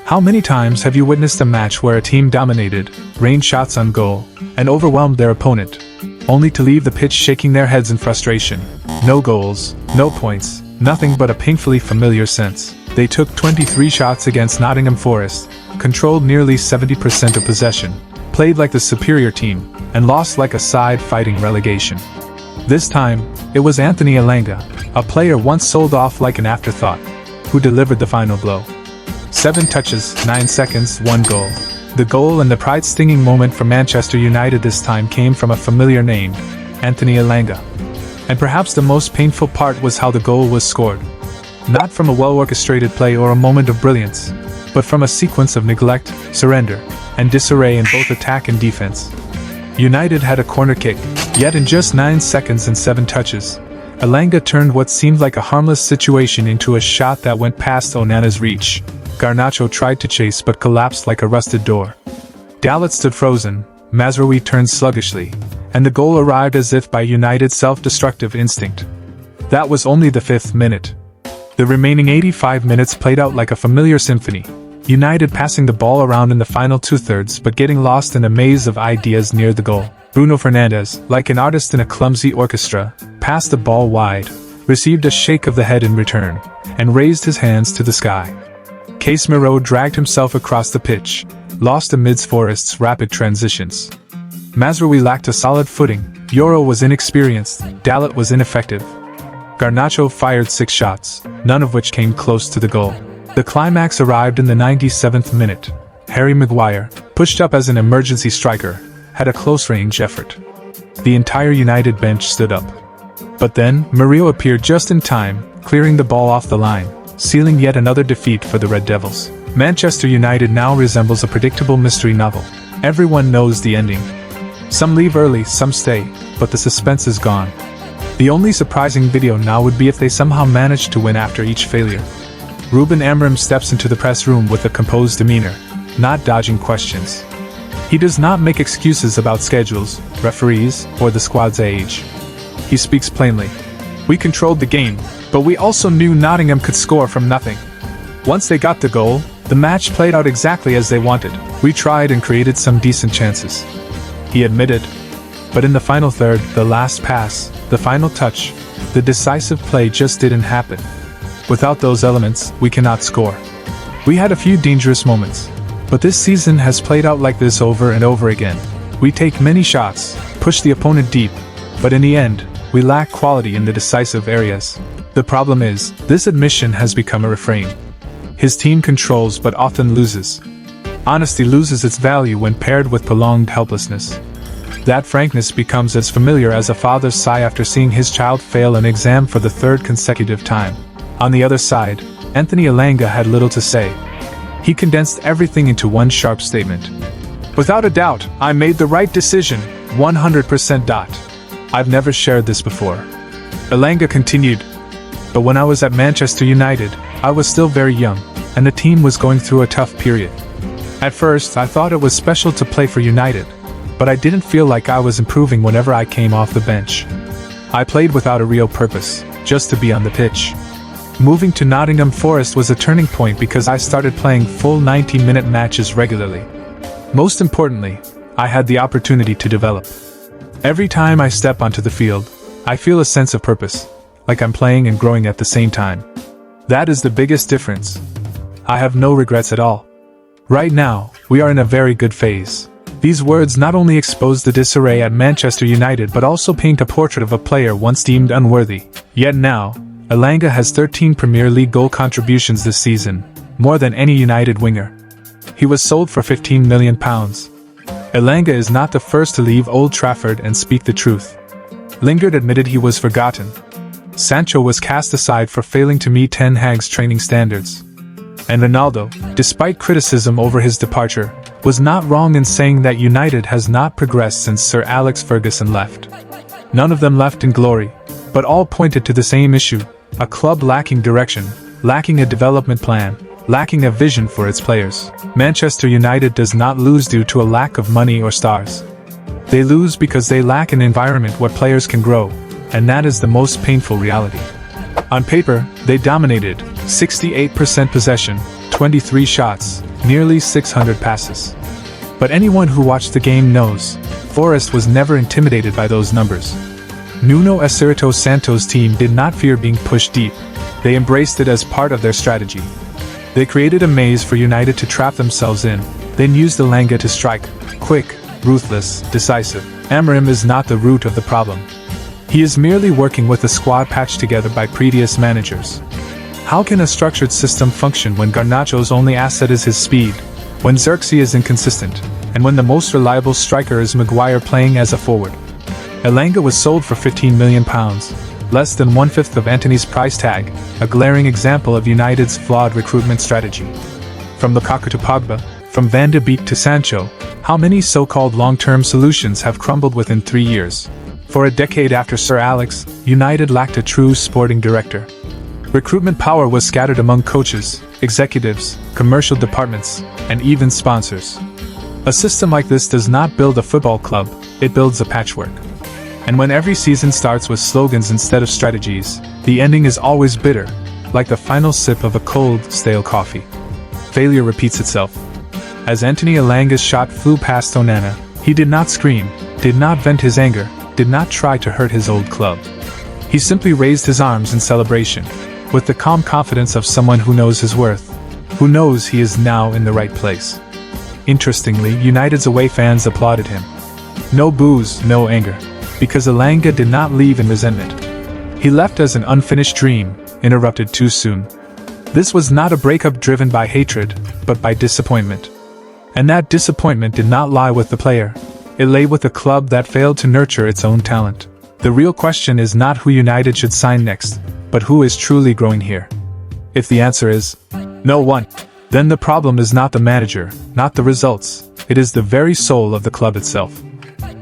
How many times have you witnessed a match where a team dominated, rained shots on goal, and overwhelmed their opponent, only to leave the pitch shaking their heads in frustration? No goals, no points, nothing but a painfully familiar sense. They took 23 shots against Nottingham Forest, controlled nearly 70% of possession, played like the superior team, and lost like a side fighting relegation. This time, it was Anthony Elanga, a player once sold off like an afterthought, who delivered the final blow. 7 touches, 9 seconds, 1 goal. The goal and the pride-stinging moment for Manchester United this time came from a familiar name, Anthony Elanga. And perhaps the most painful part was how the goal was scored. Not from a well-orchestrated play or a moment of brilliance, but from a sequence of neglect, surrender, and disarray in both attack and defense. United had a corner kick, yet in just 9 seconds and 7 touches, Elanga turned what seemed like a harmless situation into a shot that went past Onana's reach. Garnacho tried to chase but collapsed like a rusted door. Dalot stood frozen, Mazraoui turned sluggishly, and the goal arrived as if by United's self-destructive instinct. That was only the 5th minute. The remaining 85 minutes played out like a familiar symphony, United passing the ball around in the final two-thirds but getting lost in a maze of ideas near the goal. Bruno Fernandes, like an artist in a clumsy orchestra, passed the ball wide, received a shake of the head in return, and raised his hands to the sky. Casemiro dragged himself across the pitch, lost amidst Forest's rapid transitions. Mazraoui lacked a solid footing, Yoro was inexperienced, Dalot was ineffective. Garnacho fired 6 shots, none of which came close to the goal. The climax arrived in the 97th minute. Harry Maguire, pushed up as an emergency striker, had a close-range effort. The entire United bench stood up. But then, Murillo appeared just in time, clearing the ball off the line, sealing yet another defeat for the Red Devils. Manchester United now resembles a predictable mystery novel. Everyone knows the ending. Some leave early, some stay, but the suspense is gone. The only surprising video now would be if they somehow managed to win after each failure. Ruben Amorim steps into the press room with a composed demeanor, not dodging questions. He does not make excuses about schedules, referees, or the squad's age. He speaks plainly. We controlled the game, but we also knew Nottingham could score from nothing. Once they got the goal, the match played out exactly as they wanted. We tried and created some decent chances, he admitted. But in the final third, the last pass, the final touch, the decisive play just didn't happen. Without those elements, we cannot score. We had a few dangerous moments, but this season has played out like this over and over again. We take many shots, push the opponent deep, but in the end, we lack quality in the decisive areas. The problem is, this admission has become a refrain. His team controls but often loses. Honesty loses its value when paired with prolonged helplessness. That frankness becomes as familiar as a father's sigh after seeing his child fail an exam for the 3rd consecutive time. On the other side, Anthony Elanga had little to say. He condensed everything into one sharp statement. Without a doubt, I made the right decision, 100%. I've never shared this before. Elanga continued. But when I was at Manchester United, I was still very young, and the team was going through a tough period. At first, I thought it was special to play for United, but I didn't feel like I was improving whenever I came off the bench. I played without a real purpose, just to be on the pitch. Moving to Nottingham Forest was a turning point because I started playing full 90-minute matches regularly. Most importantly, I had the opportunity to develop. Every time I step onto the field, I feel a sense of purpose, like I'm playing and growing at the same time. That is the biggest difference. I have no regrets at all. Right now, we are in a very good phase. These words not only expose the disarray at Manchester United but also paint a portrait of a player once deemed unworthy. Yet now, Elanga has 13 Premier League goal contributions this season, more than any United winger. He was sold for £15 million. Elanga is not the first to leave Old Trafford and speak the truth. Lingard admitted he was forgotten. Sancho was cast aside for failing to meet Ten Hag's training standards. And Ronaldo, despite criticism over his departure, was not wrong in saying that United has not progressed since Sir Alex Ferguson left. None of them left in glory, but all pointed to the same issue: a club lacking direction, lacking a development plan, lacking a vision for its players. Manchester United does not lose due to a lack of money or stars. They lose because they lack an environment where players can grow, and that is the most painful reality. On paper, they dominated, 68% possession, 23 shots, nearly 600 passes. But anyone who watched the game knows, Forest was never intimidated by those numbers. Nuno Espirito Santo's team did not fear being pushed deep. They embraced it as part of their strategy. They created a maze for United to trap themselves in, then used Elanga to strike, quick, ruthless, decisive. Amorim is not the root of the problem. He is merely working with a squad patched together by previous managers. How can a structured system function when Garnacho's only asset is his speed, when Xerxes is inconsistent, and when the most reliable striker is Maguire playing as a forward? Elanga was sold for £15 million, less than 1/5 of Antony's price tag, a glaring example of United's flawed recruitment strategy. From Lukaku to Pogba, from Van de Beek to Sancho, how many so-called long-term solutions have crumbled within 3 years? For a decade after Sir Alex, United lacked a true sporting director. Recruitment power was scattered among coaches, executives, commercial departments, and even sponsors. A system like this does not build a football club, it builds a patchwork. And when every season starts with slogans instead of strategies, the ending is always bitter, like the final sip of a cold, stale coffee. Failure repeats itself. As Anthony Elanga's shot flew past Onana, he did not scream, did not vent his anger, did not try to hurt his old club. He simply raised his arms in celebration, with the calm confidence of someone who knows his worth, who knows he is now in the right place. Interestingly, United's away fans applauded him. No boos, no anger, because Elanga did not leave in resentment. He left as an unfinished dream, interrupted too soon. This was not a breakup driven by hatred, but by disappointment. And that disappointment did not lie with the player. It lay with a club that failed to nurture its own talent. The real question is not who United should sign next, but who is truly growing here. If the answer is no one, then the problem is not the manager, not the results, it is the very soul of the club itself.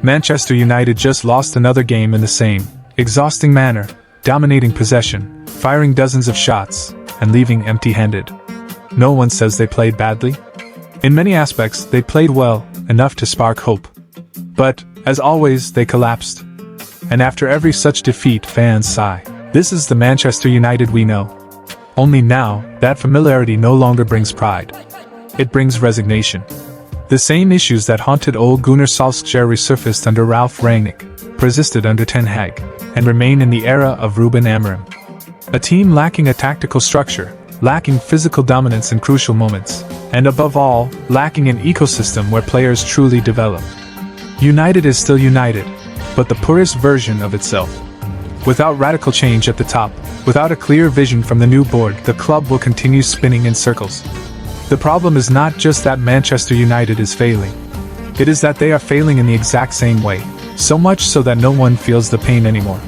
Manchester United just lost another game in the same exhausting manner, dominating possession, firing dozens of shots, and leaving empty-handed. No one says they played badly. In many aspects, they played well, enough to spark hope. But, as always, they collapsed. And after every such defeat, fans sigh. This is the Manchester United we know. Only now, that familiarity no longer brings pride. It brings resignation. The same issues that haunted old Gunnar Solskjaer resurfaced under Ralf Rangnick, persisted under Ten Hag, and remain in the era of Ruben Amorim. A team lacking a tactical structure, lacking physical dominance in crucial moments, and above all, lacking an ecosystem where players truly develop. United is still United, but the poorest version of itself. Without radical change at the top, without a clear vision from the new board, the club will continue spinning in circles. The problem is not just that Manchester United is failing. It is that they are failing in the exact same way, so much so that no one feels the pain anymore.